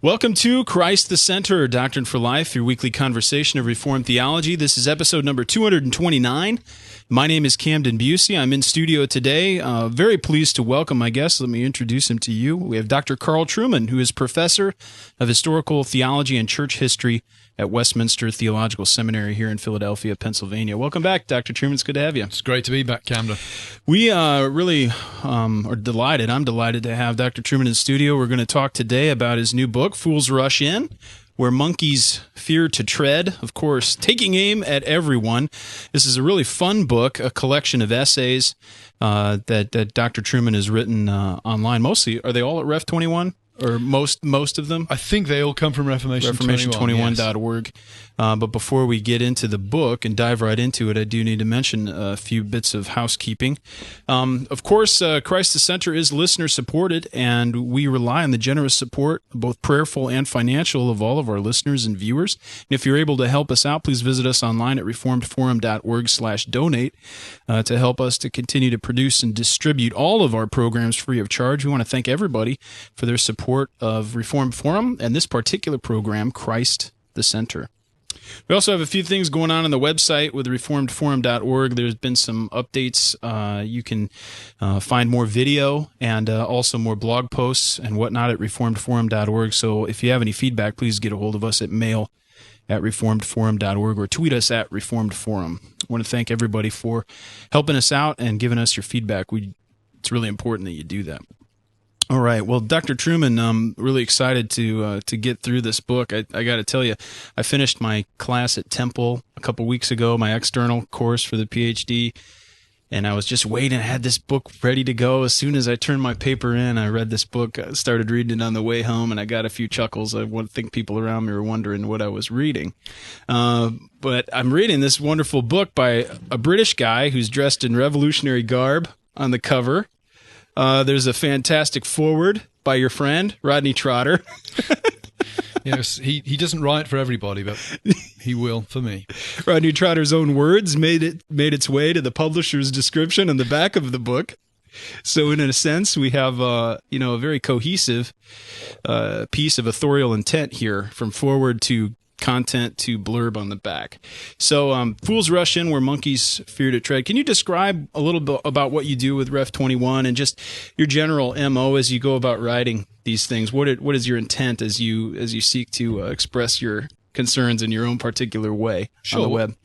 Welcome to Christ the Center, Doctrine for Life, your weekly conversation of Reformed theology. This is episode number 229. My name is Camden Busey. I'm in studio today. Very pleased to welcome my guest. Let me introduce him to you. We have Dr. Carl Trueman, who is professor of historical theology and church history at Westminster Theological Seminary here in Philadelphia, Pennsylvania. Welcome back, Dr. Trueman. It's good to have you. It's great to be back, Camden. We really are delighted. I'm delighted to have Dr. Trueman in studio. We're going to talk today about his new book, Fools Rush In, Where Monkeys Fear to Tread. Of course, taking aim at everyone. This is a really fun book, a collection of essays that Dr. Trueman has written online. Mostly, are they all at Ref 21? Or most of them? I think they all come from Reformation21.org. Yes. But before we get into the book and dive right into it, I do need to mention a few bits of housekeeping. Of course, Christ the Center is listener-supported, and we rely on the generous support, both prayerful and financial, of all of our listeners and viewers. And if you're able to help us out, please visit us online at reformedforum.org/donate to help us to continue to produce and distribute all of our programs free of charge. We want to thank everybody for their support of Reformed Forum and this particular program, Christ the Center. We also have a few things going on the website with reformedforum.org. There's been some updates. You can find more video and also more blog posts and whatnot at reformedforum.org. So if you have any feedback, please get a hold of us at mail@reformedforum.org or tweet us at reformedforum. I want to thank everybody for helping us out and giving us your feedback. It's really important that you do that. All right. Well, Dr. Trueman, I'm really excited to get through this book. I got to tell you, I finished my class at Temple a couple weeks ago, my external course for the PhD, and I was just waiting. I had this book ready to go. As soon as I turned my paper in, I read this book. I started reading it on the way home, and I got a few chuckles. I think people around me were wondering what I was reading. But I'm reading this wonderful book by a British guy who's dressed in revolutionary garb on the cover. There's a fantastic foreword by your friend, Rodney Trotter. Yes, he doesn't write for everybody, but he will for me. Rodney Trotter's own words made its way to the publisher's description on the back of the book. So in a sense, we have a very cohesive piece of authorial intent here, from foreword to content to blurb on the back. So Fools Rush In, Where Monkeys Fear to Tread. Can you describe a little bit about what you do with Ref 21 and just your general MO as you go about writing these things? What is your intent as you seek to express your concerns in your own particular way on the web?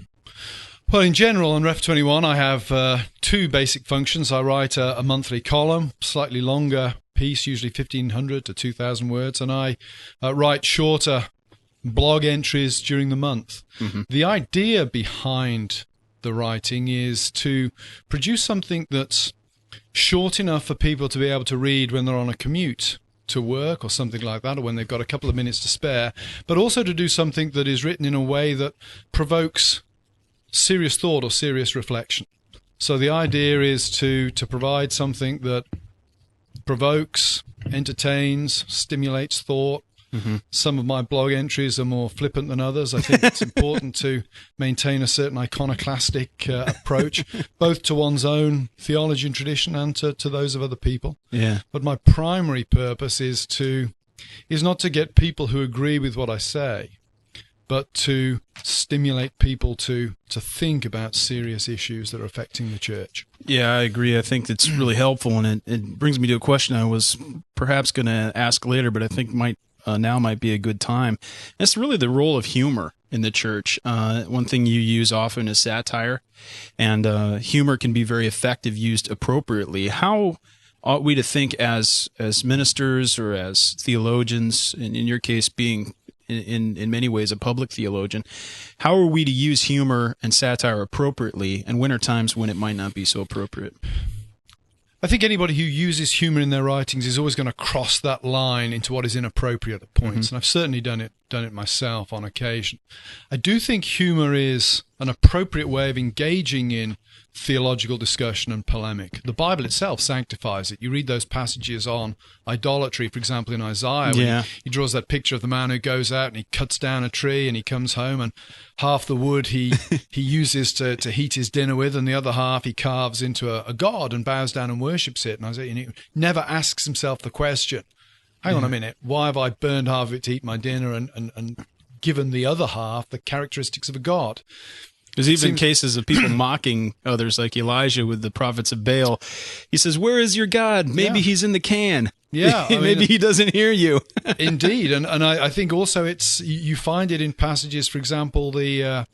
Well, in general, on Ref 21, I have two basic functions. I write a monthly column, slightly longer piece, usually 1,500 to 2,000 words, and I write shorter blog entries during the month. Mm-hmm. The idea behind the writing is to produce something that's short enough for people to be able to read when they're on a commute to work or something like that, or when they've got a couple of minutes to spare, but also to do something that is written in a way that provokes serious thought or serious reflection. So the idea is to provide something that provokes, entertains, stimulates thought. Mm-hmm. Some of my blog entries are more flippant than others. I think it's important to maintain a certain iconoclastic approach, both to one's own theology and tradition and to those of other people. Yeah. But my primary purpose is not to get people who agree with what I say, but to stimulate people to think about serious issues that are affecting the church. Yeah, I agree. I think that's really helpful, and it brings me to a question I was perhaps going to ask later, but I think now might be a good time. It's really the role of humor in the church. One thing you use often is satire, and humor can be very effective used appropriately. How ought we to think as ministers or as theologians, in your case being in many ways a public theologian, how are we to use humor and satire appropriately, and when are times when it might not be so appropriate? I think anybody who uses humor in their writings is always going to cross that line into what is inappropriate at points, and I've certainly done it myself on occasion. I do think humor is an appropriate way of engaging in theological discussion and polemic. The Bible itself sanctifies it. You read those passages on idolatry, for example, in Isaiah, when he draws that picture of the man who goes out and he cuts down a tree and he comes home and half the wood he uses to heat his dinner with, and the other half he carves into a god and bows down and worships it. And Isaiah never asks himself the question, hang on a minute, why have I burned half of it to eat my dinner and given the other half the characteristics of a god? There's even cases of people mocking others, like Elijah with the prophets of Baal. He says, "Where is your God? Maybe he's in the can. Yeah, maybe he doesn't hear you." Indeed, and I think also you find it in passages. For example, the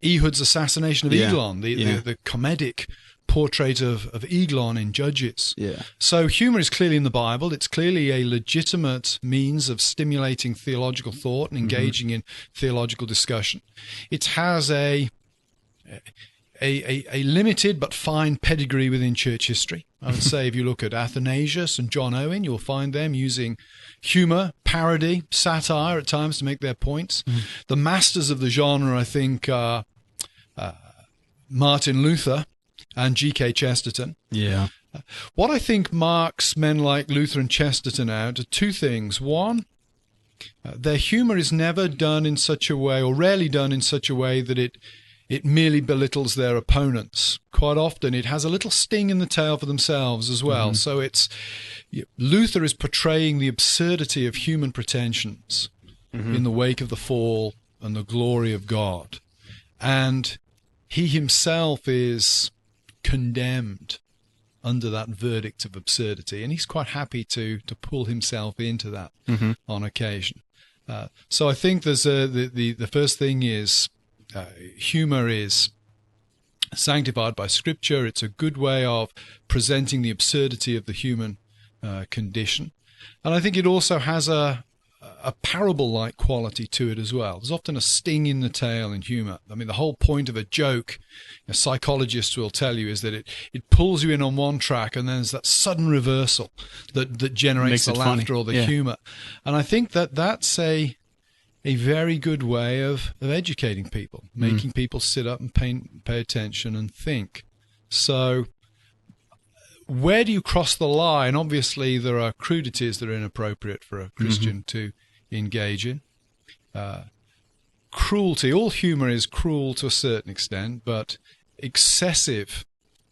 Ehud's assassination of Eglon, the comedic portrait of Eglon in Judges. Yeah. So humor is clearly in the Bible. It's clearly a legitimate means of stimulating theological thought and engaging in theological discussion. It has a limited but fine pedigree within church history. I would say if you look at Athanasius and John Owen, you'll find them using humor, parody, satire at times to make their points. The masters of the genre, I think, are Martin Luther and G.K. Chesterton. Yeah. What I think marks men like Luther and Chesterton out are two things. One, their humor is never done in such a way, or rarely done in such a way, that it merely belittles their opponents. Quite often it has a little sting in the tail for themselves as well. So Luther is portraying the absurdity of human pretensions in the wake of the fall and the glory of God. And he himself is condemned under that verdict of absurdity, and he's quite happy to pull himself into that on occasion. So I think there's the first thing is humor is sanctified by Scripture. It's a good way of presenting the absurdity of the human condition. And I think it also has a parable-like quality to it as well. There's often a sting in the tail in humor. I mean, the whole point of a joke, psychologists will tell you, is that it pulls you in on one track, and then there's that sudden reversal that generates the laughter or the humor. And I think that's a very good way of educating people, making people sit up and pay attention and think. So where do you cross the line? Obviously, there are crudities that are inappropriate for a Christian to engage in. Cruelty, all humor is cruel to a certain extent, but excessive,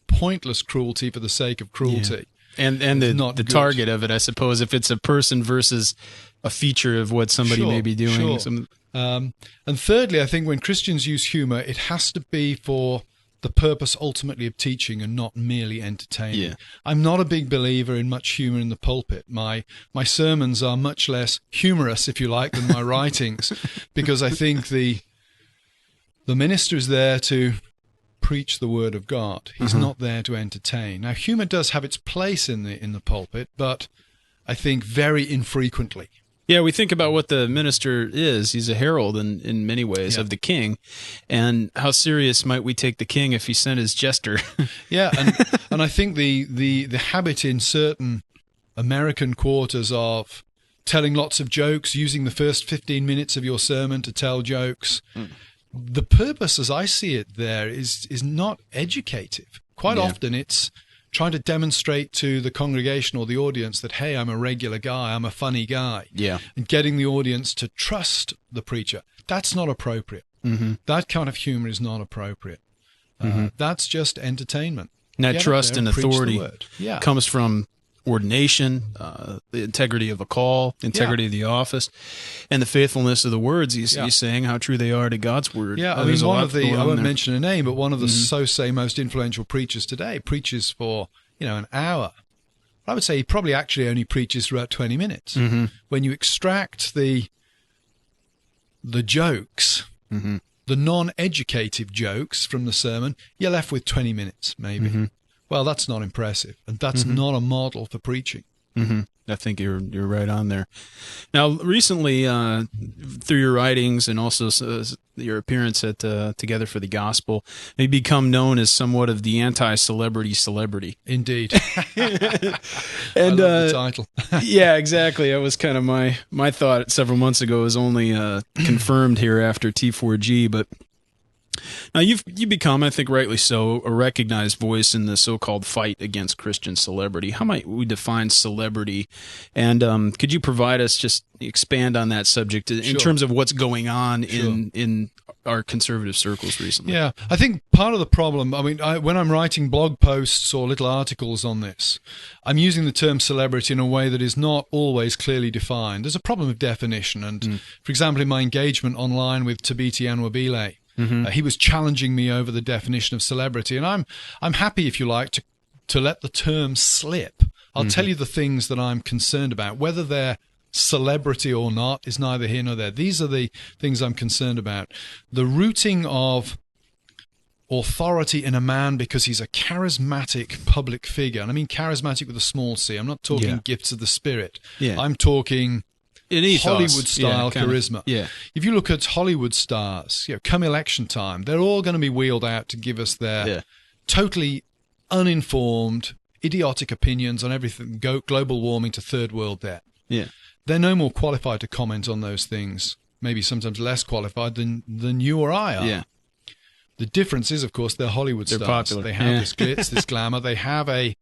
pointless cruelty for the sake of cruelty. And the target of it, I suppose, if it's a person versus a feature of what somebody may be doing. Sure. And thirdly, I think when Christians use humor, it has to be for the purpose ultimately of teaching and not merely entertaining. Yeah. I'm not a big believer in much humor in the pulpit. My sermons are much less humorous, if you like, than my writings, because I think the minister is there to preach the word of God. He's not there to entertain. Now, humor does have its place in the pulpit, but I think very infrequently. Yeah, we think about what the minister is. He's a herald in many ways of the king. And how serious might we take the king if he sent his jester? Yeah, and I think the habit in certain American quarters of telling lots of jokes, using the first 15 minutes of your sermon to tell jokes, the purpose, as I see it there, is not educative. Quite often it's trying to demonstrate to the congregation or the audience that, hey, I'm a regular guy, I'm a funny guy. Yeah. And getting the audience to trust the preacher. That's not appropriate. That kind of humor is not appropriate. That's just entertainment. And that trust and authority comes from ordination, the integrity of a call, integrity of the office, and the faithfulness of the words he's saying, how true they are to God's word. Yeah, I mean, I won't mention a name, but one of the so-say most influential preachers today preaches for, an hour. I would say he probably actually only preaches for about 20 minutes. When you extract the jokes, the non-educative jokes from the sermon, you're left with 20 minutes, maybe. Well, that's not impressive, and that's not a model for preaching. I think you're right on there. Now, recently, through your writings and also your appearance at Together for the Gospel, you've become known as somewhat of the anti-celebrity celebrity. Indeed. And I love the title. Yeah, exactly. That was kind of my thought several months ago. It was only confirmed here after T4G, but Now, you've become, I think rightly so, a recognized voice in the so-called fight against Christian celebrity. How might we define celebrity? And could you provide us, just expand on that subject in terms of what's going on in our conservative circles recently? Yeah, I think part of the problem, I mean, when I'm writing blog posts or little articles on this, I'm using the term celebrity in a way that is not always clearly defined. There's a problem of definition. And, for example, in my engagement online with Thabiti Anwabile, he was challenging me over the definition of celebrity, and I'm happy, if you like, to let the term slip. I'll tell you the things that I'm concerned about. Whether they're celebrity or not is neither here nor there. These are the things I'm concerned about. The rooting of authority in a man because he's a charismatic public figure, and I mean charismatic with a small c. I'm not talking gifts of the Spirit. I'm talking Hollywood-style charisma. If you look at Hollywood stars, come election time, they're all going to be wheeled out to give us their totally uninformed, idiotic opinions on everything, global warming to third world debt. They're no more qualified to comment on those things, maybe sometimes less qualified than you or I are. The difference is, of course, they're Hollywood stars. Popular. They have this glitz, this glamour. They have a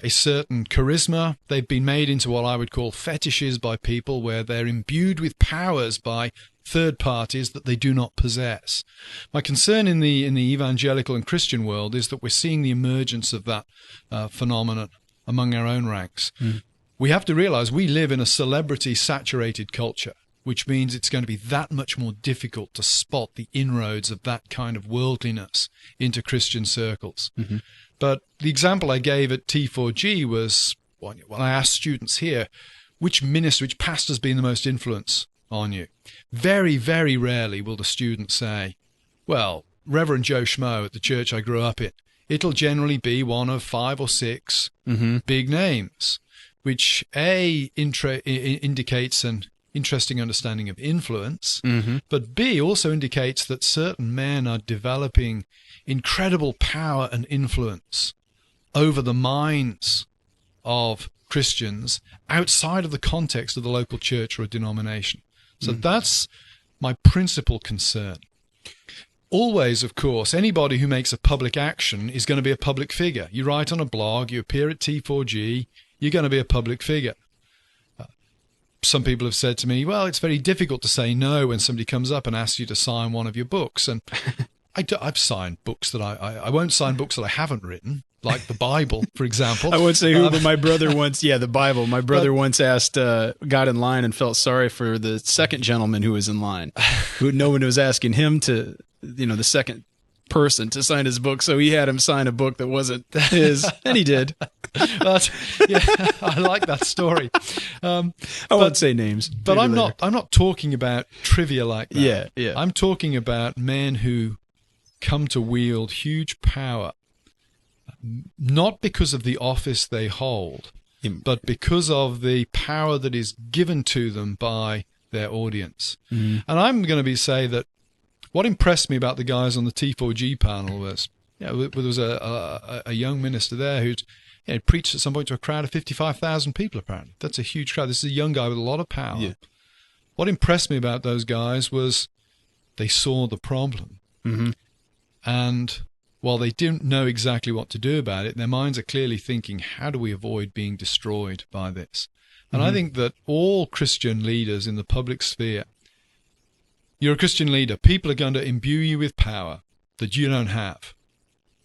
certain charisma. They've been made into what I would call fetishes by people, where they're imbued with powers by third parties that they do not possess. My concern in the evangelical and Christian world is that we're seeing the emergence of that phenomenon among our own ranks. We have to realize we live in a celebrity-saturated culture, which means it's going to be that much more difficult to spot the inroads of that kind of worldliness into Christian circles. But the example I gave at T4G was when I asked students here, which pastor's been the most influence on you? Very, very rarely will the student say, well, Reverend Joe Schmo at the church I grew up in. It'll generally be one of 5 or 6 big names, which indicates an interesting understanding of influence, but B, also indicates that certain men are developing incredible power and influence over the minds of Christians outside of the context of the local church or a denomination. So that's my principal concern. Always, of course, anybody who makes a public action is going to be a public figure. You write on a blog, you appear at T4G, you're going to be a public figure. Some people have said to me, well, it's very difficult to say no when somebody comes up and asks you to sign one of your books. And I've signed books that I won't sign books that I haven't written, like the Bible, for example. I won't say who, but my brother once, the Bible. My brother once asked, got in line and felt sorry for the second gentleman who was in line. No one was asking him to, the second person to sign his book, so he had him sign a book that wasn't his, and he did. I like that story. I won't say names, but I'm not talking about trivia like that. I'm talking about men who come to wield huge power, not because of the office they hold, but because of the power that is given to them by their audience. And I'm going to say that what impressed me about the guys on the T4G panel was, there was a young minister there who'd preached at some point to a crowd of 55,000 people, apparently. That's a huge crowd. This is a young guy with a lot of power. What impressed me about those guys was they saw the problem. And while they didn't know exactly what to do about it, their minds are clearly thinking, how do we avoid being destroyed by this? And I think that all Christian leaders in the public sphere, you're a Christian leader, people are going to imbue you with power that you don't have,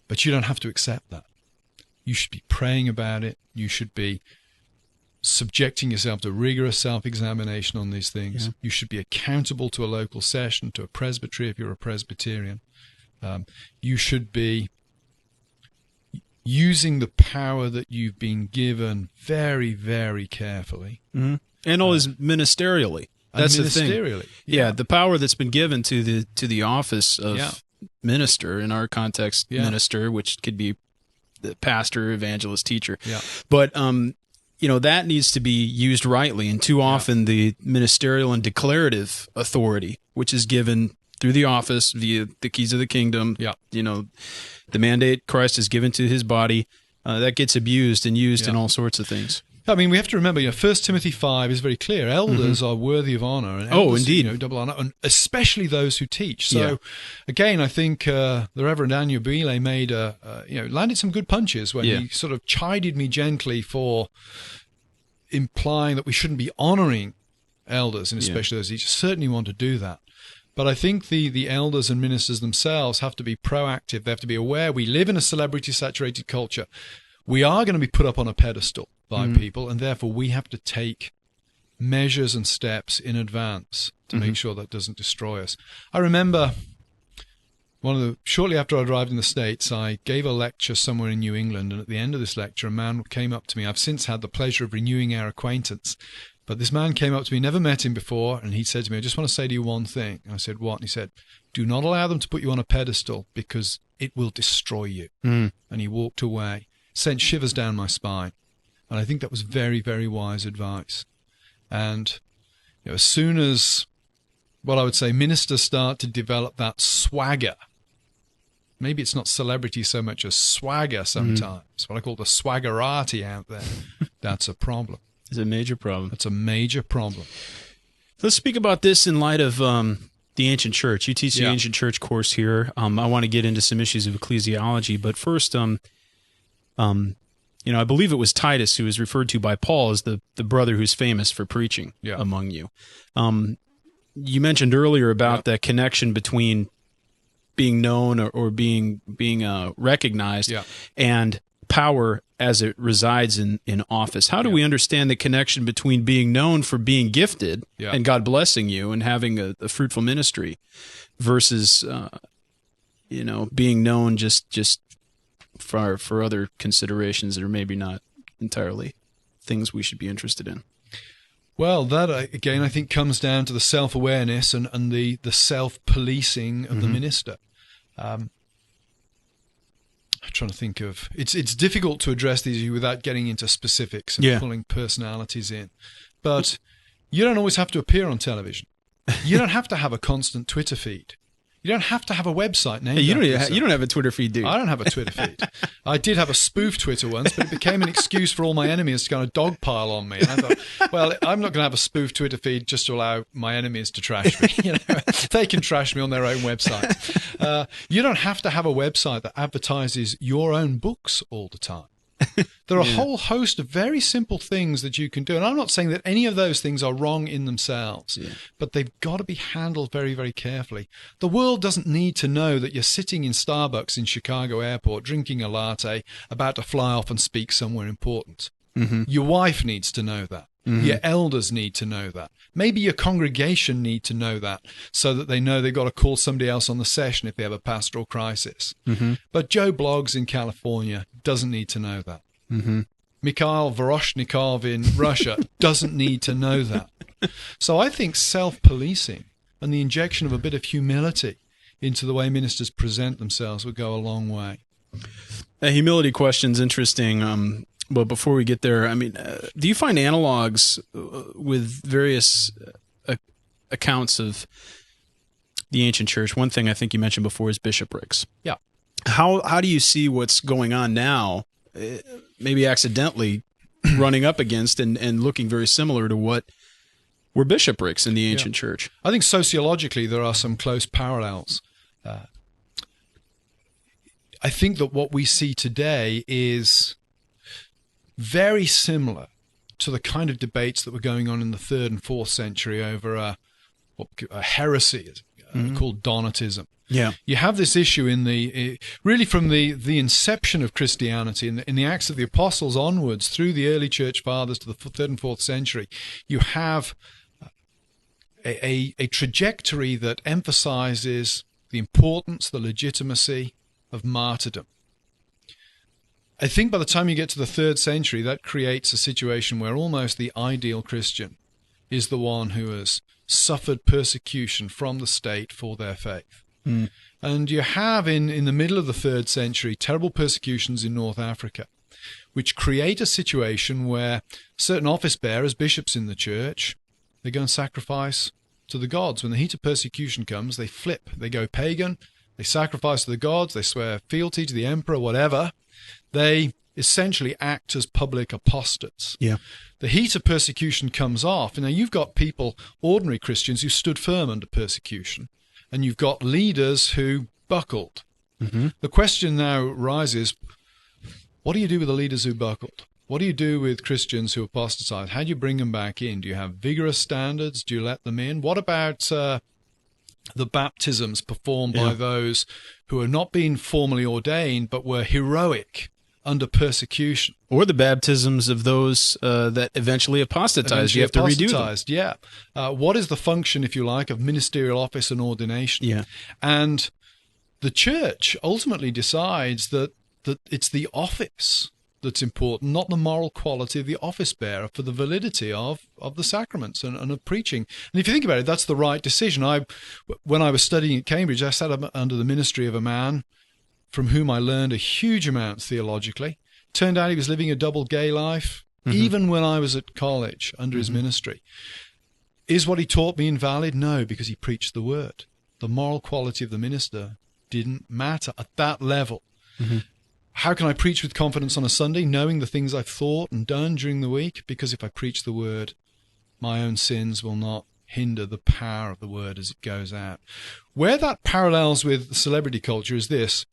but you don't have to accept that. You should be praying about it. You should be subjecting yourself to rigorous self-examination on these things. You should be accountable to a local session, to a presbytery if you're a Presbyterian. You should be using the power that you've been given very, very carefully. And always ministerially. That's the thing. The power that's been given to the office of minister, in our context, minister, which could be the pastor, evangelist, teacher. But that needs to be used rightly, and too often the ministerial and declarative authority, which is given through the office via the keys of the kingdom, the mandate Christ has given to his body, that gets abused and used in all sorts of things. I mean, we have to remember, 1 Timothy 5 is very clear. Elders are worthy of honor. And elders, indeed. Double honor, and especially those who teach. So, again, I think the Reverend Daniel Bile made landed some good punches when he sort of chided me gently for implying that we shouldn't be honoring elders, and especially those who certainly want to do that. But I think the elders and ministers themselves have to be proactive. They have to be aware we live in a celebrity-saturated culture. We are going to be put up on a pedestal by people, and therefore we have to take measures and steps in advance to make sure that doesn't destroy us. I remember shortly after I arrived in the States, I gave a lecture somewhere in New England, and at the end of this lecture, a man came up to me. I've since had the pleasure of renewing our acquaintance, but this man came up to me, never met him before, and he said to me, I just want to say to you one thing. And I said, what? And he said, do not allow them to put you on a pedestal because it will destroy you. And he walked away, sent shivers down my spine. And I think that was very, very wise advice. And as soon as, what I would say, ministers start to develop that swagger, maybe it's not celebrity so much as swagger sometimes, what I call the swaggerati out there, that's a problem. It's a major problem. It's a major problem. Let's speak about this in light of the ancient church. You teach the ancient church course here. I want to get into some issues of ecclesiology, but first, I believe it was Titus who is referred to by Paul as the brother who's famous for preaching among you. You mentioned earlier about the connection between being known or being recognized and power as it resides in office. How do we understand the connection between being known for being gifted and God blessing you and having a fruitful ministry versus being known just for other considerations that are maybe not entirely things we should be interested in? Well, that, again, I think comes down to the self-awareness and the self-policing of the minister. I'm trying to think of... It's difficult to address these without getting into specifics and pulling personalities in. But you don't always have to appear on television. You don't have to have a constant Twitter feed. You don't have to have a website named you don't have a Twitter feed, do you? I don't have a Twitter feed. I did have a spoof Twitter once, but it became an excuse for all my enemies to kind of dogpile on me. And I thought, well, I'm not going to have a spoof Twitter feed just to allow my enemies to trash me. They can trash me on their own website. You don't have to have a website that advertises your own books all the time. There are a whole host of very simple things that you can do. And I'm not saying that any of those things are wrong in themselves, but they've got to be handled very, very carefully. The world doesn't need to know that you're sitting in Starbucks in Chicago airport, drinking a latte, about to fly off and speak somewhere important. Your wife needs to know that. Your elders need to know that. Maybe your congregation need to know that so that they know they've got to call somebody else on the session if they have a pastoral crisis. But Joe Bloggs in California doesn't need to know that. Mikhail Voroshnikov in Russia doesn't need to know that. So I think self-policing and the injection of a bit of humility into the way ministers present themselves would go a long way. A humility question's interesting. But before we get there, I mean, do you find analogs with various accounts of the ancient church? One thing I think you mentioned before is bishoprics. Yeah. How do you see what's going on now, maybe accidentally running up against and looking very similar to what were bishoprics in the ancient church? I think sociologically there are some close parallels. I think that what we see today is very similar to the kind of debates that were going on in the 3rd and 4th century over a heresy called Dontatism. Yeah, you have this issue really from the inception of Christianity in the Acts of the Apostles onwards through the early church fathers to the 3rd and 4th century. You have a trajectory that emphasizes the importance, the legitimacy of martyrdom. I think by the time you get to the 3rd century, that creates a situation where almost the ideal Christian is the one who has suffered persecution from the state for their faith. And you have in the middle of the 3rd century terrible persecutions in North Africa, which create a situation where certain office bearers, bishops in the church, they go and sacrifice to the gods. When the heat of persecution comes, they flip. They go pagan. They sacrifice to the gods. They swear fealty to the emperor, whatever. They essentially act as public apostates. Yeah. The heat of persecution comes off. Now, you've got people, ordinary Christians, who stood firm under persecution, and you've got leaders who buckled. Mm-hmm. The question now rises, what do you do with the leaders who buckled? What do you do with Christians who apostatized? How do you bring them back in? Do you have vigorous standards? Do you let them in? What about the baptisms performed by those who are not being formally ordained but were heroic under persecution? Or the baptisms of those that eventually apostatized. You have to redo them. Yeah. What is the function, if you like, of ministerial office and ordination? Yeah. And the church ultimately decides that it's the office that's important, not the moral quality of the office bearer for the validity of the sacraments and of preaching. And if you think about it, that's the right decision. When I was studying at Cambridge, I sat under the ministry of a man from whom I learned a huge amount theologically. Turned out he was living a double gay life, even when I was at college under his ministry. Is what he taught me invalid? No, because he preached the word. The moral quality of the minister didn't matter at that level. How can I preach with confidence on a Sunday, knowing the things I've thought and done during the week? Because if I preach the word, my own sins will not hinder the power of the word as it goes out. Where that parallels with celebrity culture is this: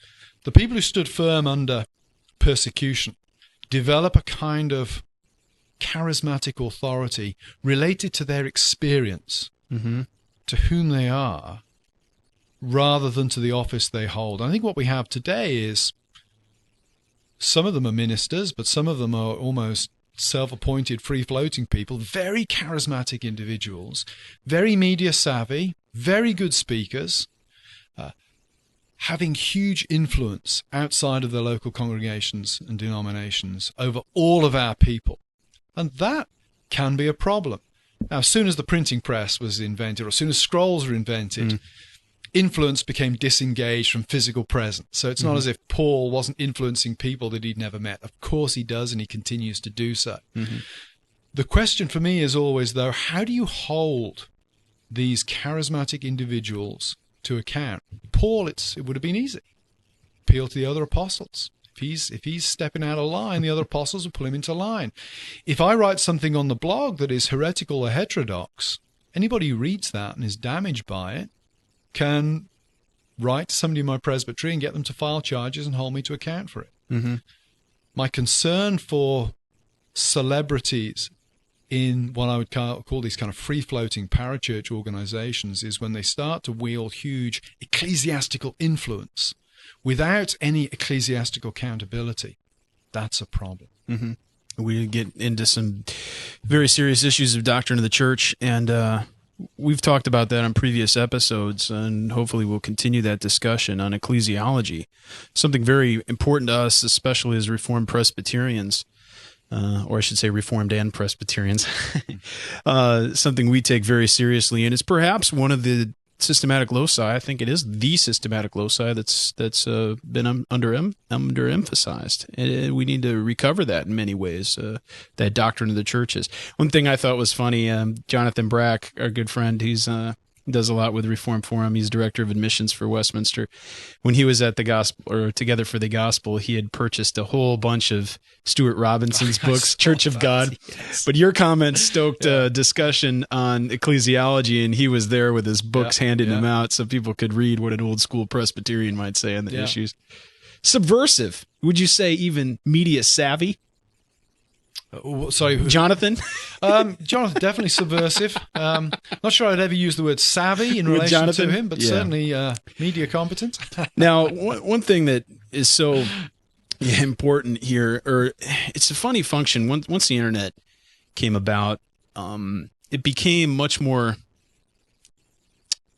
the people who stood firm under persecution develop a kind of charismatic authority related to their experience, to whom they are, rather than to the office they hold. I think what we have today is some of them are ministers, but some of them are almost self-appointed, free-floating people, very charismatic individuals, very media savvy, very good speakers, having huge influence outside of their local congregations and denominations over all of our people. And that can be a problem. Now, as soon as the printing press was invented, or as soon as scrolls were invented, influence became disengaged from physical presence. So it's not as if Paul wasn't influencing people that he'd never met. Of course he does, and he continues to do so. The question for me is always, though, how do you hold these charismatic individuals to account? Paul, it would have been easy. Appeal to the other apostles. If he's stepping out of line, the other apostles will pull him into line. If I write something on the blog that is heretical or heterodox, anybody who reads that and is damaged by it can write to somebody in my presbytery and get them to file charges and hold me to account for it. My concern for celebrities in what I would call these kind of free-floating parachurch organizations is when they start to wield huge ecclesiastical influence without any ecclesiastical accountability. That's a problem. We get into some very serious issues of doctrine of the church, and we've talked about that on previous episodes, and hopefully we'll continue that discussion on ecclesiology, something very important to us, especially as Reformed Presbyterians, or I should say Reformed and Presbyterians, something we take very seriously, and it's perhaps one of the systematic loci. I think it is the systematic loci that's been underemphasized, and we need to recover that in many ways. That doctrine of the churches. One thing I thought was funny, Jonathan Brack, our good friend, he's does a lot with Reform Forum. He's director of admissions for Westminster. When he was at the Gospel, or Together for the Gospel, he had purchased a whole bunch of Stuart Robinson's books, Church of God. Yes. But your comments stoked a discussion on ecclesiology, and he was there with his books handing them out so people could read what an old school Presbyterian might say on the issues. Subversive. Would you say even media savvy? Sorry, Jonathan? Jonathan, definitely subversive. Not sure I'd ever use the word savvy in relation to him, but certainly media competent. Now, one thing that is so important here, or it's a funny function, once the internet came about, it became much more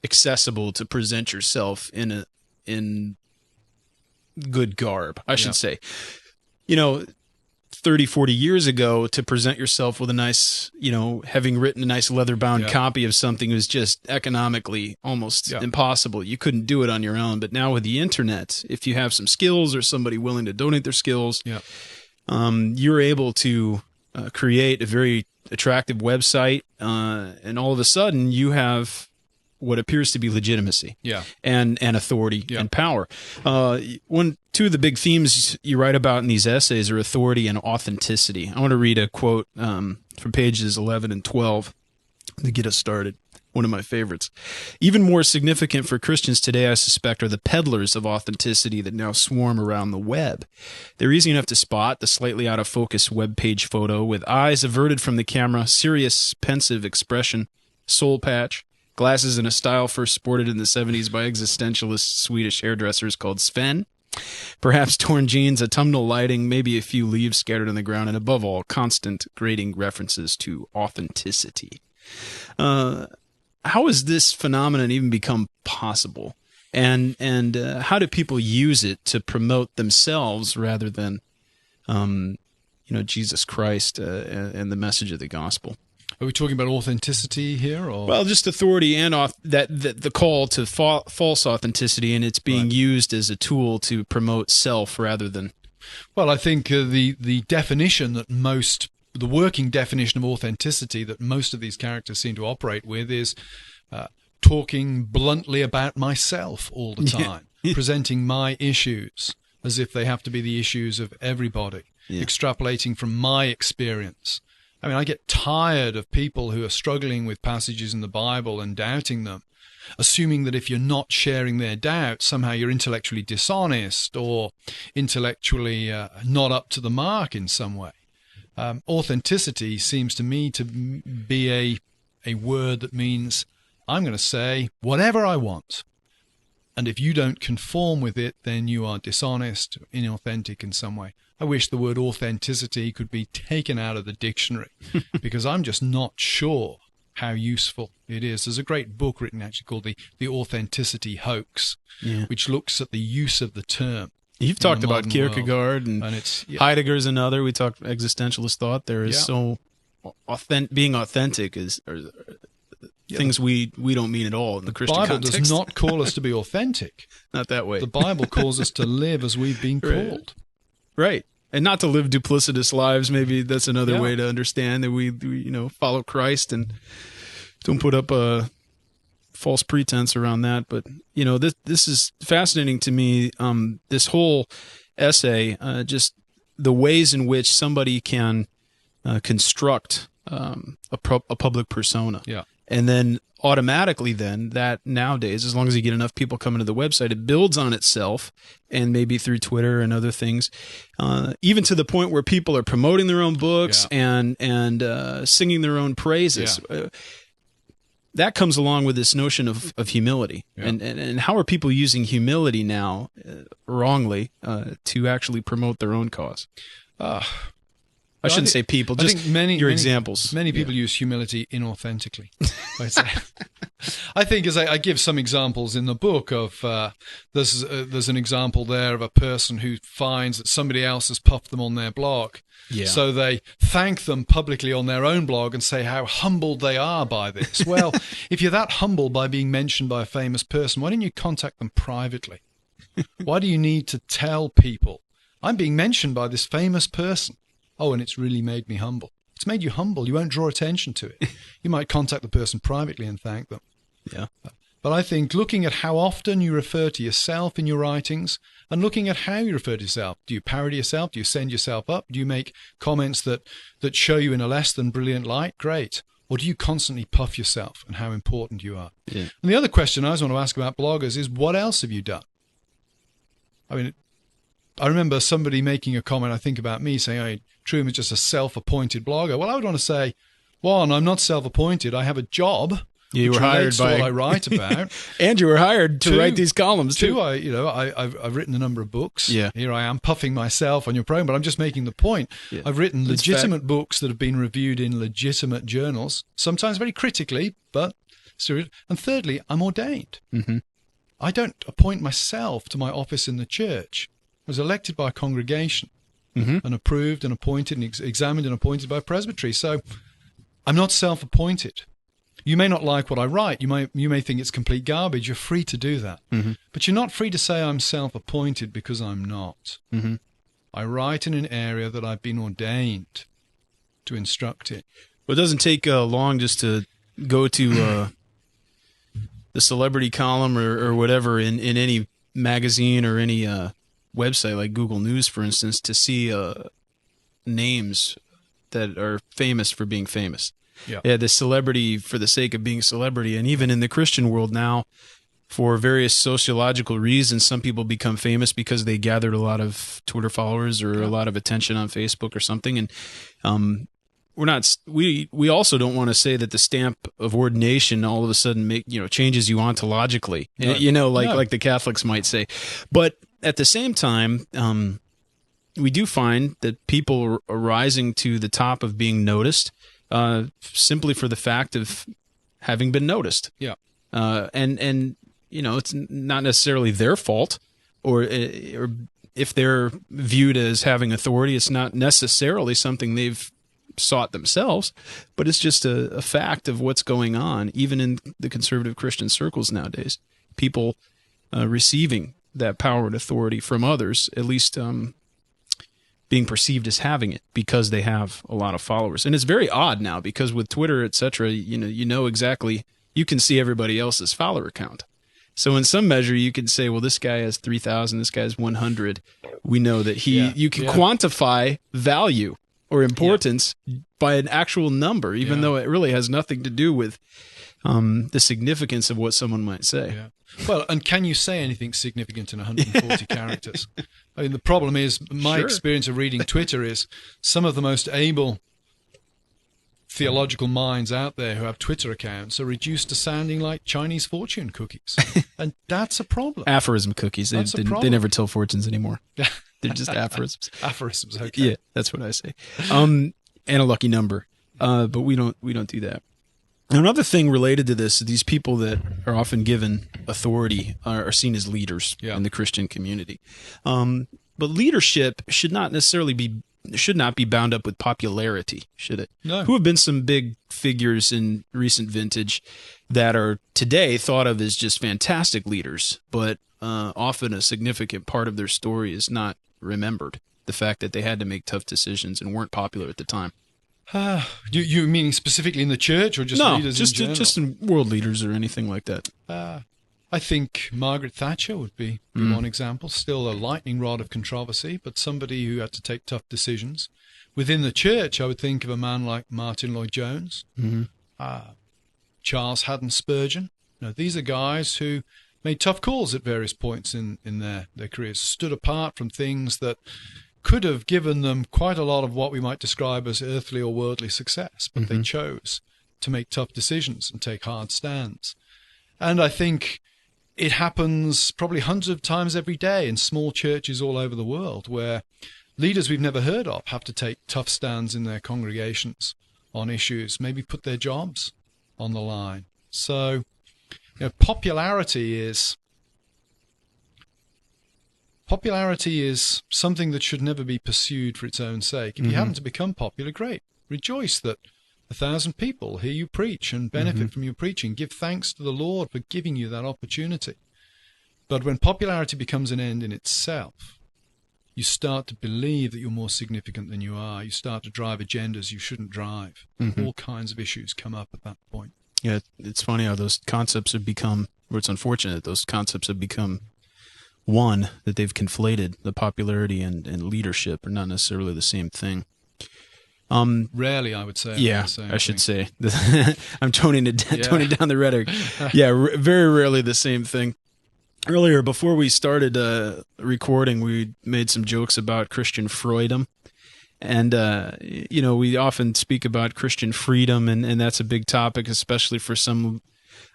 accessible to present yourself in good garb, I should say. 30, 40 years ago, to present yourself with a nice, having written a nice leather-bound copy of something was just economically almost impossible. You couldn't do it on your own. But now with the internet, if you have some skills or somebody willing to donate their skills, you're able to create a very attractive website, and all of a sudden you have what appears to be legitimacy and authority and power. One Two of the big themes you write about in these essays are authority and authenticity. I want to read a quote from pages 11 and 12 to get us started. One of my favorites. Even more significant for Christians today, I suspect, are the peddlers of authenticity that now swarm around the web. They're easy enough to spot: the slightly out of focus web page photo with eyes averted from the camera, serious, pensive expression, soul patch, glasses in a style first sported in the 70s by existentialist Swedish hairdressers called Sven, perhaps torn jeans, autumnal lighting, maybe a few leaves scattered on the ground, and above all, constant grating references to authenticity. How has this phenomenon even become possible? And how do people use it to promote themselves rather than, Jesus Christ and the message of the gospel? Are we talking about authenticity here, or well, just authority and the call to false authenticity, and it's being used as a tool to promote self rather than? Well, I think the definition that the working definition of authenticity that most of these characters seem to operate with is talking bluntly about myself all the time, presenting my issues as if they have to be the issues of everybody, extrapolating from my experience. I mean, I get tired of people who are struggling with passages in the Bible and doubting them, assuming that if you're not sharing their doubts, somehow you're intellectually dishonest or intellectually not up to the mark in some way. Authenticity seems to me to be a word that means I'm going to say whatever I want. And if you don't conform with it, then you are dishonest, inauthentic in some way. I wish the word authenticity could be taken out of the dictionary because I'm just not sure how useful it is. There's a great book written actually called The Authenticity Hoax, which looks at the use of the term. You've talked about Kierkegaard and it's, Heidegger's another. We talked existentialist thought. There is so being authentic is things we don't mean at all in the Christian context. The Bible does not call us to be authentic. Not that way. The Bible calls us to live as we've been called. Right. And not to live duplicitous lives. Maybe that's another way to understand that we follow Christ and don't put up a false pretense around that. But, this is fascinating to me. This whole essay, just the ways in which somebody can construct a public persona. Yeah. And then automatically that nowadays, as long as you get enough people coming to the website, it builds on itself, and maybe through Twitter and other things, even to the point where people are promoting their own books and singing their own praises. That comes along with this notion of humility. And how are people using humility now, wrongly, to actually promote their own cause? I shouldn't say people, just examples. Many people use humility inauthentically. I think as I give some examples in the book of, there's an example there of a person who finds that somebody else has puffed them on their blog. Yeah. So they thank them publicly on their own blog and say how humbled they are by this. Well, if you're that humbled by being mentioned by a famous person, why don't you contact them privately? Why do you need to tell people, I'm being mentioned by this famous person? Oh, and it's really made me humble. It's made you humble. You won't draw attention to it. You might contact the person privately and thank them. Yeah. But I think looking at how often you refer to yourself in your writings and looking at how you refer to yourself. Do you parody yourself? Do you send yourself up? Do you make comments that show you in a less than brilliant light? Great. Or do you constantly puff yourself and how important you are? Yeah. And the other question I always want to ask about bloggers is, what else have you done? I mean, I remember somebody making a comment, I think, about me saying, hey, Trueman is just a self-appointed blogger. Well, I would want to say, one, I'm not self-appointed. I have a job. You were hired by what I write about. And you were hired to write these columns too. I've written a number of books. Yeah. Here I am puffing myself on your program, but I'm just making the point. Yeah. I've written legitimate books that have been reviewed in legitimate journals, sometimes very critically, but serious. And thirdly, I'm ordained. Mm-hmm. I don't appoint myself to my office in the church. I was elected by a congregation and approved and appointed and examined and appointed by a presbytery. So I'm not self-appointed. You may not like what I write. You may think it's complete garbage. You're free to do that. Mm-hmm. But you're not free to say I'm self-appointed, because I'm not. Mm-hmm. I write in an area that I've been ordained to instruct in. Well, it doesn't take long just to go to the celebrity column or whatever in any magazine or any website like Google News, for instance, to see names that are famous for being famous. Yeah, the celebrity for the sake of being celebrity. And even in the Christian world now, for various sociological reasons, some people become famous because they gathered a lot of Twitter followers or a lot of attention on Facebook or something. And we also don't want to say that the stamp of ordination all of a sudden changes you ontologically, like the Catholics might say. But at the same time, we do find that people are rising to the top of being noticed simply for the fact of having been noticed. Yeah. And it's not necessarily their fault, or if they're viewed as having authority, it's not necessarily something they've sought themselves, but it's just a fact of what's going on, even in the conservative Christian circles nowadays. People receiving that power and authority from others, at least being perceived as having it because they have a lot of followers. And it's very odd now because with Twitter, etc., exactly, you can see everybody else's follower count. So in some measure, you could say, well, this guy has 3,000, this guy has 100. We know that you can quantify value or importance by an actual number, even though it really has nothing to do with the significance of what someone might say. Yeah. Well, and can you say anything significant in 140 characters? I mean, the problem is, my experience of reading Twitter is some of the most able theological minds out there who have Twitter accounts are reduced to sounding like Chinese fortune cookies. And that's a problem. Aphorism cookies. They never tell fortunes anymore. They're just aphorisms. Aphorisms, okay. Yeah, that's what I say. And a lucky number. But we don't do that. Another thing related to this, these people that are often given authority are seen as leaders in the Christian community. But leadership should not be bound up with popularity, should it? No. Who have been some big figures in recent vintage that are today thought of as just fantastic leaders, but often a significant part of their story is not remembered. The fact that they had to make tough decisions and weren't popular at the time. You meaning specifically in the church or just leaders in general? Just in world leaders or anything like that. I think Margaret Thatcher would be one example. Still a lightning rod of controversy, but somebody who had to take tough decisions. Within the church, I would think of a man like Martin Lloyd-Jones, Charles Haddon Spurgeon. These are guys who made tough calls at various points in their careers, stood apart from things that could have given them quite a lot of what we might describe as earthly or worldly success, but they chose to make tough decisions and take hard stands. And I think it happens probably hundreds of times every day in small churches all over the world where leaders we've never heard of have to take tough stands in their congregations on issues, maybe put their jobs on the line. So, popularity is something that should never be pursued for its own sake. If you happen to become popular, great. Rejoice that 1,000 people hear you preach and benefit from your preaching. Give thanks to the Lord for giving you that opportunity. But when popularity becomes an end in itself, you start to believe that you're more significant than you are. You start to drive agendas you shouldn't drive. All kinds of issues come up at that point. Yeah, it's funny how those concepts have become, or it's unfortunate, those concepts have become one, that they've conflated. The popularity and leadership are not necessarily the same thing. Rarely, I would say. Yeah, I should say. I'm toning down the rhetoric. Yeah, very rarely the same thing. Earlier, before we started recording, we made some jokes about Christian freedom. And, we often speak about Christian freedom, and that's a big topic, especially for some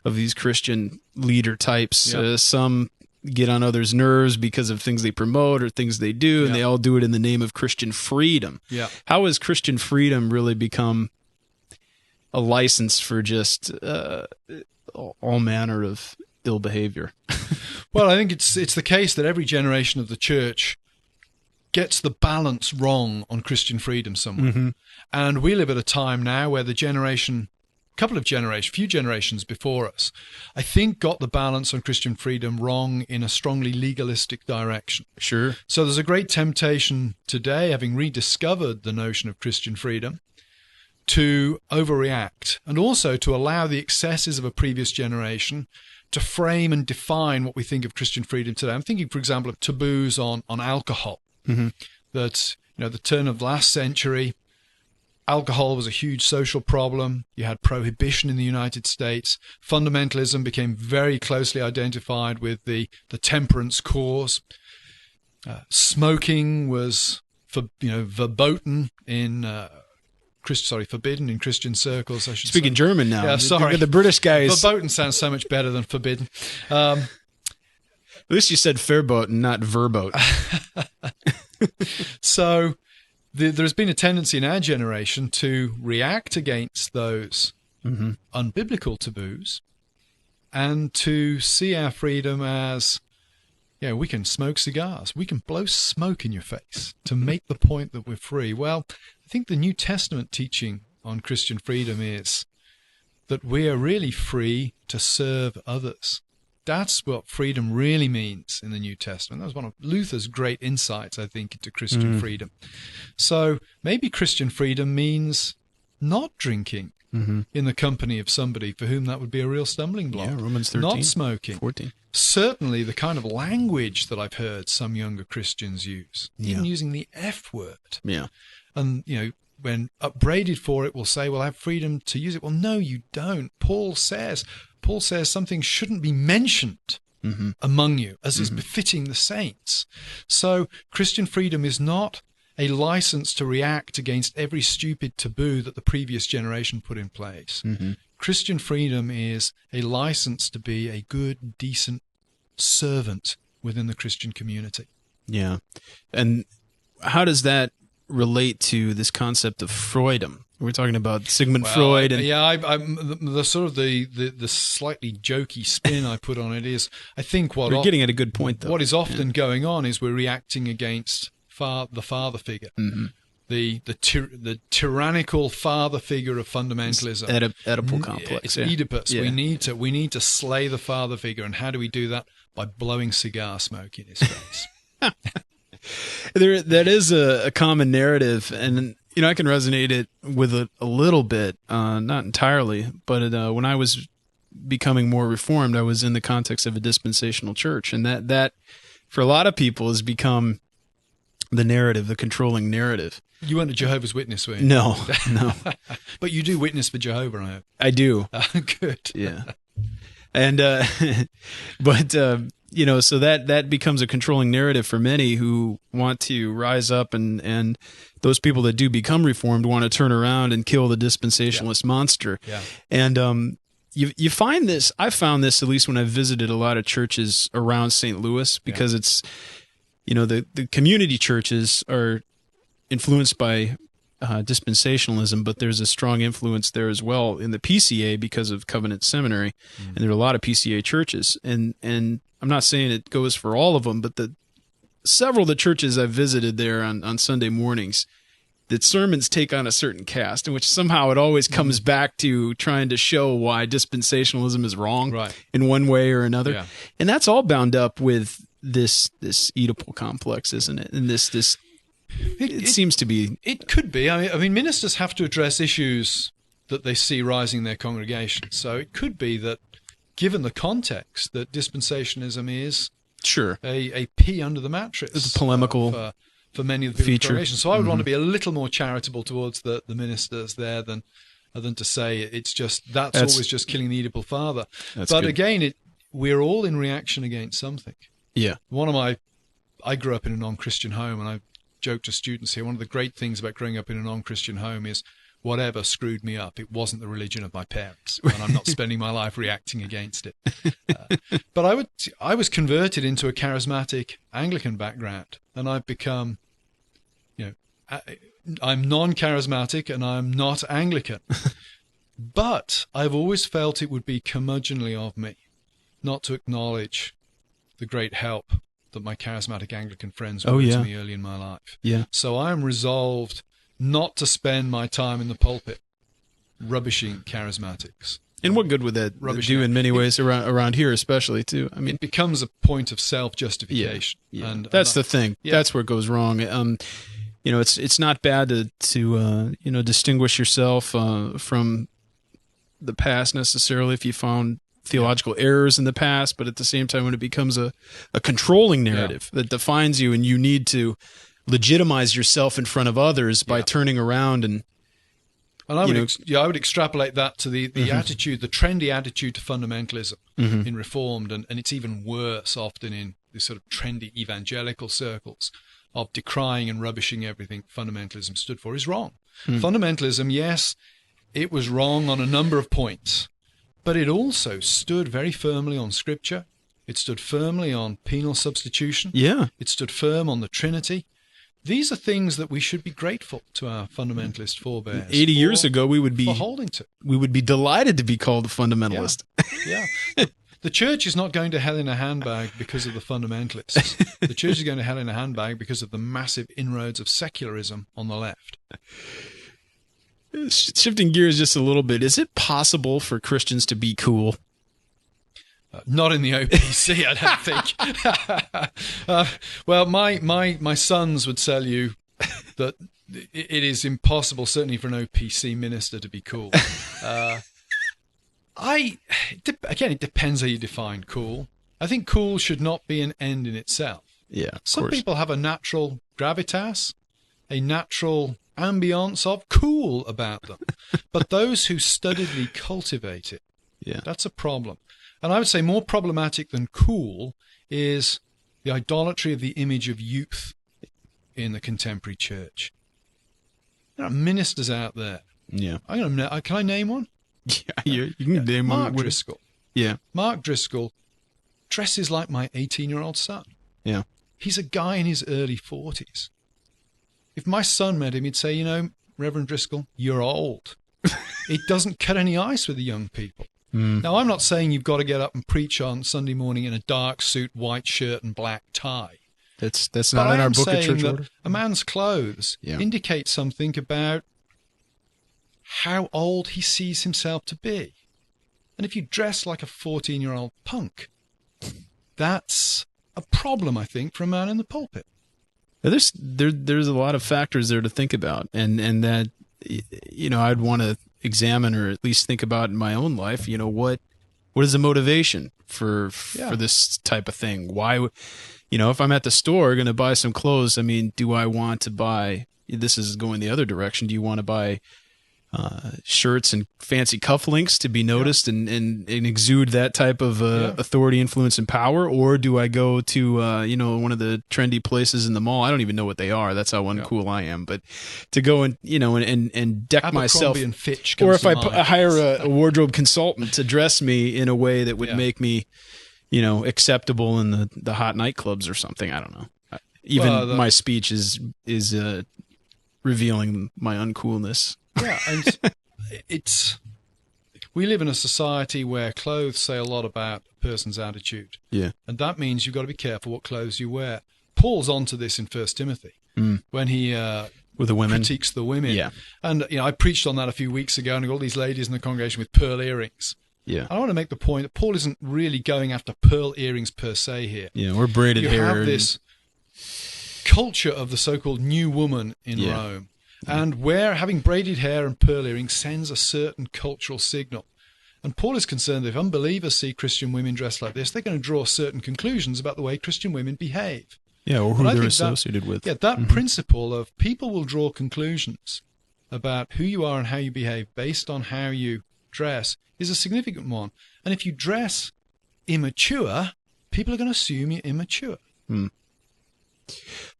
of these Christian leader types. Some get on others' nerves because of things they promote or things they do, and they all do it in the name of Christian freedom. Yeah. How has Christian freedom really become a license for just all manner of ill behavior? Well, I think it's the case that every generation of the church gets the balance wrong on Christian freedom somewhere. And we live at a time now where the few generations before us, I think got the balance on Christian freedom wrong in a strongly legalistic direction. Sure. So there's a great temptation today, having rediscovered the notion of Christian freedom, to overreact and also to allow the excesses of a previous generation frame and define what we think of Christian freedom today. I'm thinking, for example, of taboos on alcohol. That, the turn of last century, alcohol was a huge social problem. You had prohibition in the United States. Fundamentalism became very closely identified with the temperance cause. Smoking was verboten in forbidden in Christian circles. I should Speaking say. German now. Yeah, sorry. The British guys. Verboten sounds so much better than forbidden. At least you said verboten, not verboten. So there's been a tendency in our generation to react against those unbiblical taboos and to see our freedom as, we can smoke cigars. We can blow smoke in your face to make the point that we're free. Well, I think the New Testament teaching on Christian freedom is that we are really free to serve others. That's what freedom really means in the New Testament. That was one of Luther's great insights, I think, into Christian freedom. So maybe Christian freedom means not drinking in the company of somebody for whom that would be a real stumbling block. Yeah, Romans 13. Not smoking. 14. Certainly the kind of language that I've heard some younger Christians use, even using the F word. Yeah. And, when upbraided for it, will say, well, I have freedom to use it. Well, no, you don't. Paul says something shouldn't be mentioned among you, as is befitting the saints. So Christian freedom is not a license to react against every stupid taboo that the previous generation put in place. Christian freedom is a license to be a good, decent servant within the Christian community. Yeah. And how does that relate to this concept of freedom? We're talking about Sigmund Freud. And I'm the sort of the slightly jokey spin I put on it is, I think we're getting at a good point, though. What is often going on is we're reacting against the father figure, the tyrannical father figure of fundamentalism. Oedipal complex. It's Oedipus. We need to slay the father figure, and how do we do that? By blowing cigar smoke in his face. That is a common narrative, and I can resonate with it a little bit, not entirely, but when I was becoming more reformed, I was in the context of a dispensational church, and that for a lot of people has become the narrative, the controlling narrative. You weren't a Jehovah's Witness, were you? No. But you do witness for Jehovah, I hope. I do. Good. Yeah. And so that becomes a controlling narrative for many who want to rise up, and those people that do become reformed want to turn around and kill the dispensationalist monster. Yeah. And you find this, I found this at least when I've visited a lot of churches around St. Louis, because it's, the community churches are influenced by dispensationalism, but there's a strong influence there as well in the PCA because of Covenant Seminary, and there are a lot of PCA churches, and I'm not saying it goes for all of them, but several of the churches I've visited there on Sunday mornings, the sermons take on a certain cast, in which somehow it always comes back to trying to show why dispensationalism is wrong in one way or another, and that's all bound up with this Oedipal complex, isn't it? And this. It seems to be. It could be. I mean, ministers have to address issues that they see rising in their congregation. So it could be that, given the context, that dispensationalism is a pea under the mattress. It's a polemical for many of the feature. congregations. So I would want to be a little more charitable towards the ministers there than to say it's just that's always just killing the Oedipal father. But again, we're all in reaction against something. Yeah. I grew up in a non-Christian home, and I joke to students here, one of the great things about growing up in a non-Christian home is whatever screwed me up, it wasn't the religion of my parents, and I'm not spending my life reacting against it. But I was converted into a charismatic Anglican background, and I've become, I'm non-charismatic and I'm not Anglican. But I've always felt it would be curmudgeonly of me not to acknowledge the great help that my charismatic Anglican friends were to me early in my life. Yeah. So I am resolved not to spend my time in the pulpit rubbishing charismatics. And what good would that do in many ways around here, especially too? I mean, it becomes a point of self-justification. Yeah. And that's the thing. Yeah. That's where it goes wrong. It's not bad to distinguish yourself from the past necessarily if you found theological errors in the past, but at the same time, when it becomes a controlling narrative that defines you, and you need to legitimize yourself in front of others by turning around and I would extrapolate that to the attitude, the trendy attitude to fundamentalism in Reformed, and it's even worse often in these sort of trendy evangelical circles of decrying and rubbishing everything fundamentalism stood for is wrong. Fundamentalism, yes, it was wrong on a number of points, but it also stood very firmly on Scripture. It stood firmly on penal substitution. Yeah. It stood firm on the Trinity. These are things that we should be grateful to our fundamentalist forebears. 80 years ago, we would be holding to. We would be delighted to be called a fundamentalist. Yeah. The church is not going to hell in a handbag because of the fundamentalists. The church is going to hell in a handbag because of the massive inroads of secularism on the left. Shifting gears just a little bit, is it possible for Christians to be cool? Not in the OPC, I don't think. Well, my sons would tell you that it is impossible, certainly for an OPC minister, to be cool. Again, it depends how you define cool. I think cool should not be an end in itself. Yeah, Some people have a natural gravitas, a natural ambience of cool about them. But those who studiedly cultivate it, that's a problem. And I would say more problematic than cool is the idolatry of the image of youth in the contemporary church. There are ministers out there. Yeah. Can I name one? Yeah, you can name one. Mark Driscoll. Yeah. Mark Driscoll dresses like my 18-year-old son. Yeah. He's a guy in his early 40s. If my son met him, he'd say, Reverend Driscoll, you're old. It doesn't cut any ice with the young people. Now, I'm not saying you've got to get up and preach on Sunday morning in a dark suit, white shirt, and black tie. That's not in our book of church order. A man's clothes indicate something about how old he sees himself to be. And if you dress like a 14-year-old punk, that's a problem, I think, for a man in the pulpit. There's a lot of factors there to think about, and that I'd want to examine, or at least think about in my own life. What is the motivation for this type of thing? Why, if I'm at the store going to buy some clothes, do I want to buy? This is going the other direction. Do you want to buy shirts and fancy cufflinks to be noticed and exude that type of authority, influence, and power? Or do I go to one of the trendy places in the mall? I don't even know what they are. That's how uncool I am. But to go and and deck Abercrombie myself, and Fitch, or if I hire a wardrobe consultant to dress me in a way that would make me acceptable in the hot nightclubs or something. I don't know. Even my speech is revealing my uncoolness. Yeah, and we live in a society where clothes say a lot about a person's attitude. Yeah. And that means you've got to be careful what clothes you wear. Paul's onto this in 1 Timothy when he with the women critiques the women. Yeah. And I preached on that a few weeks ago, and I got all these ladies in the congregation with pearl earrings. Yeah. I want to make the point that Paul isn't really going after pearl earrings per se here. Yeah, or braided hair. You have this culture of the so-called new woman in Rome. And where having braided hair and pearl earrings sends a certain cultural signal. And Paul is concerned that if unbelievers see Christian women dressed like this, they're going to draw certain conclusions about the way Christian women behave. Yeah, or who they're associated with. Yeah, that principle of people will draw conclusions about who you are and how you behave based on how you dress is a significant one. And if you dress immature, people are going to assume you're immature.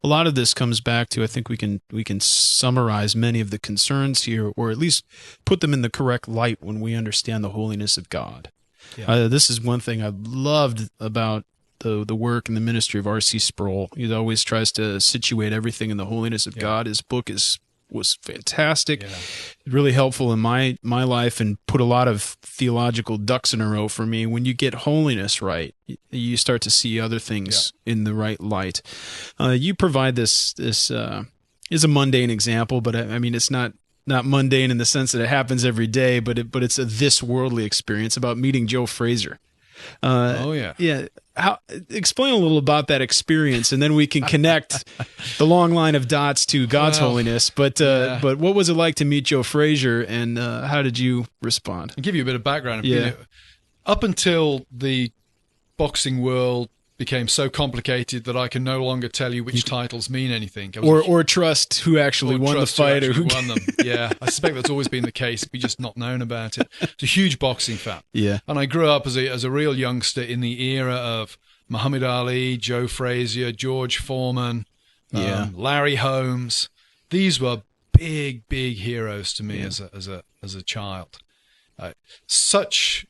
A lot of this comes back to, I think we can summarize many of the concerns here, or at least put them in the correct light when we understand the holiness of God. Yeah. This is one thing I loved about the work and the ministry of R.C. Sproul. He always tries to situate everything in the holiness of God. His book was fantastic, really helpful in my life, and put a lot of theological ducks in a row for me. When you get holiness right, you start to see other things in the right light. You provide this is a mundane example, but it's not mundane in the sense that it happens every day, but it's a this worldly experience about meeting Joe Frazier. Explain a little about that experience, and then we can connect the long line of dots to God's holiness. But what was it like to meet Joe Frazier, and how did you respond? I'll give you a bit of background. up until the boxing world became so complicated that I can no longer tell you which titles mean anything. Or trust who actually won the fight or who won them. Yeah, I suspect that's always been the case. We just not known about it. It's a huge boxing fan. Yeah. And I grew up as a real youngster in the era of Muhammad Ali, Joe Frazier, George Foreman, Larry Holmes. These were big, big heroes to me as a child. Such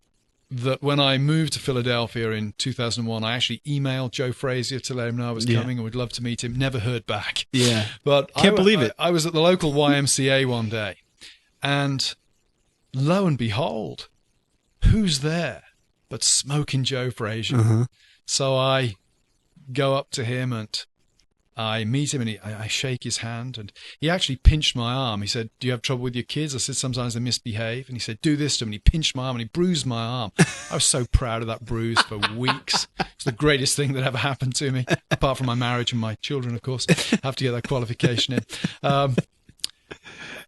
that when I moved to Philadelphia in 2001, I actually emailed Joe Frazier to let him know I was coming and would love to meet him. Never heard back. Yeah. But Can't believe it. I was at the local YMCA one day, and lo and behold, who's there but Smoking Joe Frazier? Uh-huh. So I go up to him and I meet him, and I shake his hand, and he actually pinched my arm. He said, "Do you have trouble with your kids?" I said, "Sometimes they misbehave." And he said, "Do this to him." And he pinched my arm and he bruised my arm. I was so proud of that bruise for weeks. It's the greatest thing that ever happened to me, apart from my marriage and my children, of course. I have to get that qualification in.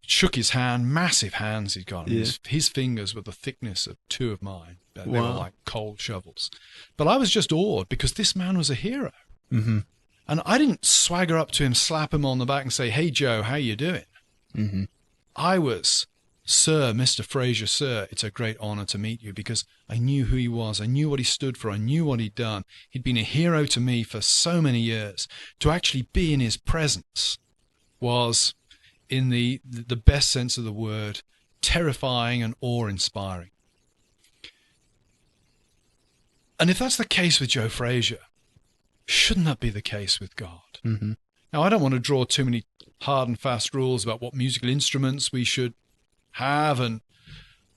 Shook his hand, massive hands he'd got. Yeah. His fingers were the thickness of two of mine. They were like cold shovels. But I was just awed because this man was a hero. Mm-hmm. And I didn't swagger up to him, slap him on the back and say, "Hey, Joe, how you doing?" Mm-hmm. I was, "Sir, Mr. Frazier, sir, it's a great honor to meet you," because I knew who he was. I knew what he stood for. I knew what he'd done. He'd been a hero to me for so many years. To actually be in his presence was, in the best sense of the word, terrifying and awe-inspiring. And if that's the case with Joe Frazier, shouldn't that be the case with God? Mm-hmm. Now, I don't want to draw too many hard and fast rules about what musical instruments we should have and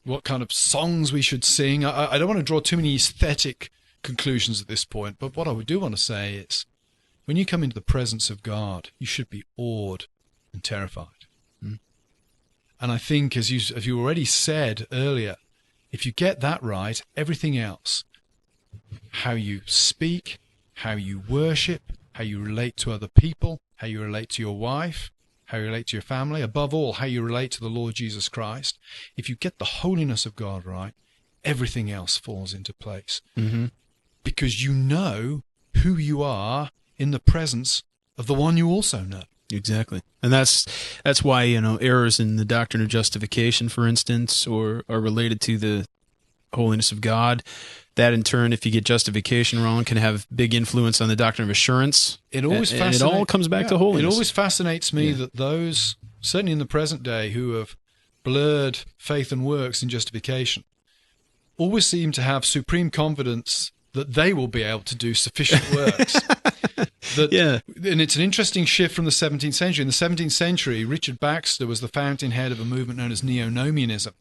what kind of songs we should sing. I don't want to draw too many aesthetic conclusions at this point, but what I do want to say is, when you come into the presence of God, you should be awed and terrified. Mm. And I think, as you already said earlier, if you get that right, everything else, how you speak, how you worship, how you relate to other people, how you relate to your wife, how you relate to your family, above all, how you relate to the Lord Jesus Christ, if you get the holiness of God right, everything else falls into place. Mm-hmm. Because you know who you are in the presence of the one you also know. Exactly. And that's why, errors in the doctrine of justification, for instance, or are related to the holiness of God. That, in turn, if you get justification wrong, can have big influence on the doctrine of assurance. It always fascinates. It all comes back to holiness. It always fascinates me that those, certainly in the present day, who have blurred faith and works in justification, always seem to have supreme confidence that they will be able to do sufficient works. And it's an interesting shift from the 17th century. In the 17th century, Richard Baxter was the fountainhead of a movement known as neo-nomianism,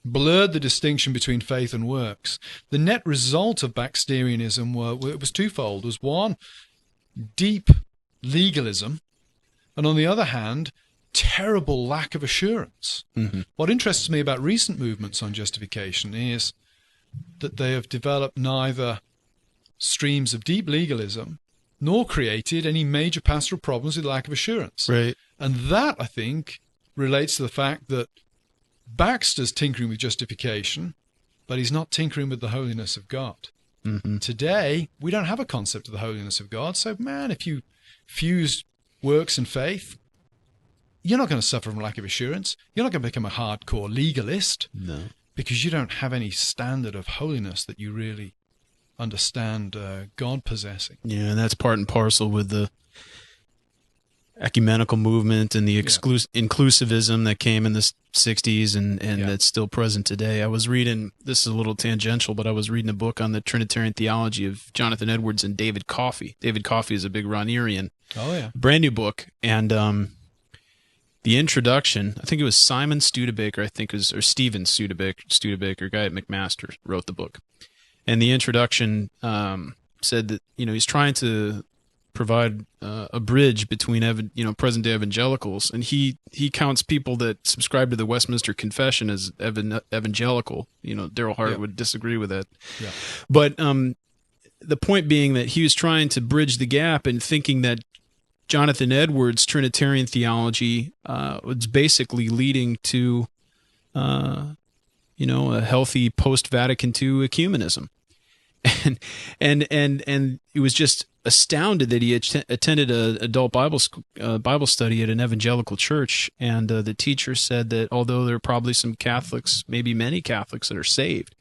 blurred the distinction between faith and works. The net result of Baxterianism was twofold. It was one, deep legalism, and on the other hand, terrible lack of assurance. Mm-hmm. What interests me about recent movements on justification is that they have developed neither streams of deep legalism nor created any major pastoral problems with lack of assurance. Right. And that, I think, relates to the fact that Baxter's tinkering with justification, but he's not tinkering with the holiness of God. Mm-hmm. Today, we don't have a concept of the holiness of God. So, man, if you fuse works and faith, you're not going to suffer from lack of assurance. You're not going to become a hardcore legalist. No. Because you don't have any standard of holiness that you really understand God possessing. Yeah, and that's part and parcel with the ecumenical movement and the inclusivism that came in the 60s and that's still present today. I was reading, this is a little tangential, but I was reading a book on the Trinitarian theology of Jonathan Edwards and David Coffey. David Coffey is a big Ranierian. Oh, yeah. Brand new book. And the introduction, I think it was Simon Studebaker, or Stephen Studebaker, guy at McMaster, wrote the book. And the introduction said that, he's trying to provide a bridge between present-day evangelicals, and he counts people that subscribe to the Westminster Confession as evangelical. Daryl Hart would disagree with that. Yeah. But the point being that he was trying to bridge the gap and thinking that Jonathan Edwards' Trinitarian theology was basically leading to a healthy post-Vatican II ecumenism. And it was just astounded that he attended an adult Bible study at an evangelical church, and the teacher said that although there are probably some Catholics, maybe many Catholics that are saved,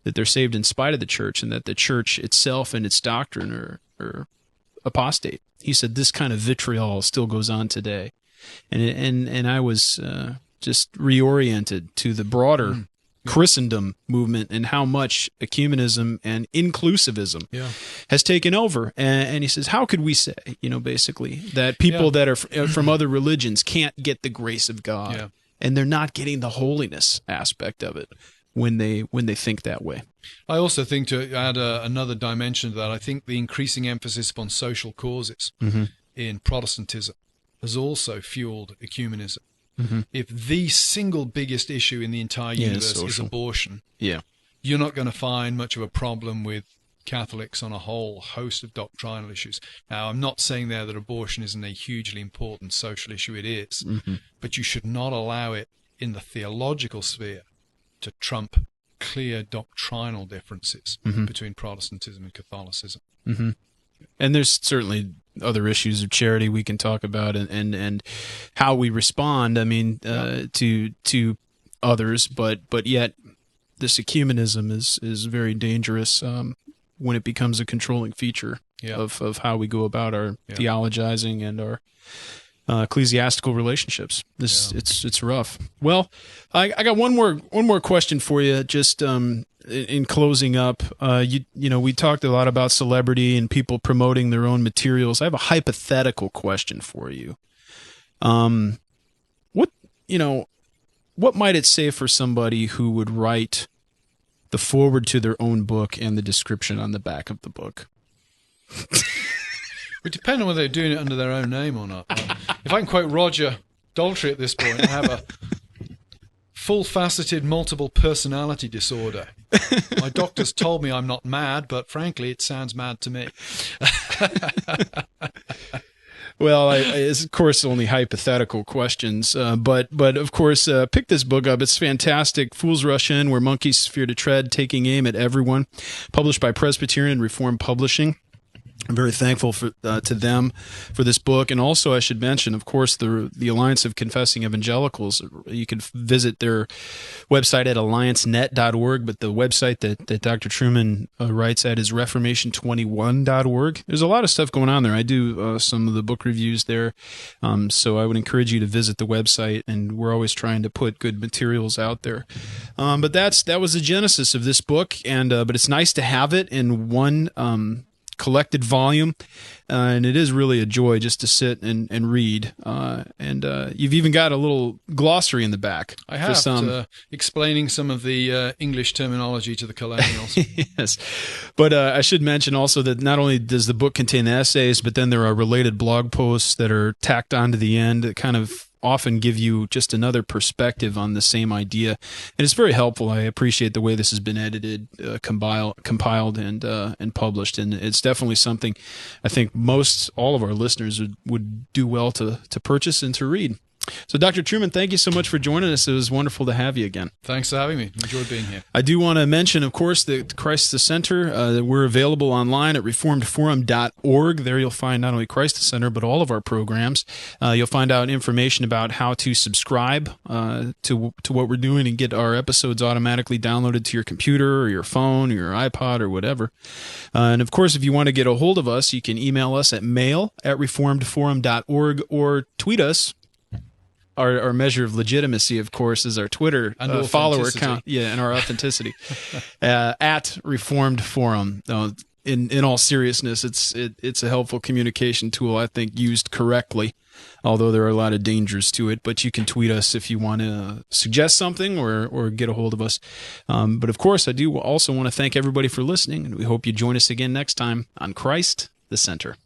that they're saved in spite of the church, and that the church itself and its doctrine are apostate. He said this kind of vitriol still goes on today, and I was just reoriented to the broader Christendom movement and how much ecumenism and inclusivism has taken over. And he says, how could we say, basically that people that are from other religions can't get the grace of God, and they're not getting the holiness aspect of it when they think that way. I also think, to add another dimension to that, I think the increasing emphasis upon social causes in Protestantism has also fueled ecumenism. If the single biggest issue in the entire universe is abortion, you're not going to find much of a problem with Catholics on a whole host of doctrinal issues. Now, I'm not saying there that abortion isn't a hugely important social issue. It is. But you should not allow it in the theological sphere to trump clear doctrinal differences between Protestantism and Catholicism. And there's certainly other issues of charity we can talk about, and how we respond. I mean, to others, but yet this ecumenism is very dangerous when it becomes a controlling feature of how we go about our theologizing and our ecclesiastical relationships. It's rough. Well, I got one more question for you. Just in closing up, we talked a lot about celebrity and people promoting their own materials. I have a hypothetical question for you. What might it say for somebody who would write the foreword to their own book and the description on the back of the book? It would depend on whether they're doing it under their own name or not. If I can quote Roger Daltrey at this point, I have a full-faceted multiple personality disorder. My doctors told me I'm not mad, but frankly, it sounds mad to me. Well, it's of course only hypothetical questions, but of course, pick this book up. It's fantastic. Fools Rush In, Where Monkeys Fear to Tread, Taking Aim at Everyone, published by Presbyterian Reformed Publishing. I'm very thankful to them for this book. And also, I should mention, of course, the Alliance of Confessing Evangelicals. You can visit their website at alliancenet.org, but the website that Dr. Trueman writes at is reformation21.org. There's a lot of stuff going on there. I do some of the book reviews there, so I would encourage you to visit the website, and we're always trying to put good materials out there. But that was the genesis of this book, and but it's nice to have it in one collected volume, and it is really a joy just to sit and read. And you've even got a little glossary in the back. I have, explaining some of the English terminology to the colonials. Yes. But I should mention also that not only does the book contain essays, but then there are related blog posts that are tacked onto the end that kind of often give you just another perspective on the same idea, and it's very helpful. I appreciate the way this has been edited, compiled, and published, and it's definitely something I think all of our listeners would do well to purchase and to read. So, Dr. Trueman, thank you so much for joining us. It was wonderful to have you again. Thanks for having me. Enjoyed being here. I do want to mention, of course, that Christ the Center. We're available online at reformedforum.org. There you'll find not only Christ the Center, but all of our programs. You'll find out information about how to subscribe to what we're doing and get our episodes automatically downloaded to your computer or your phone or your iPod or whatever. And, of course, if you want to get a hold of us, you can email us at mail@reformedforum.org or tweet us. Our measure of legitimacy, of course, is our Twitter follower account. Yeah, and our authenticity at Reformed Forum. In all seriousness, it's a helpful communication tool, I think, used correctly, although there are a lot of dangers to it. But you can tweet us if you want to suggest something or get a hold of us. But, of course, I do also want to thank everybody for listening, and we hope you join us again next time on Christ the Center.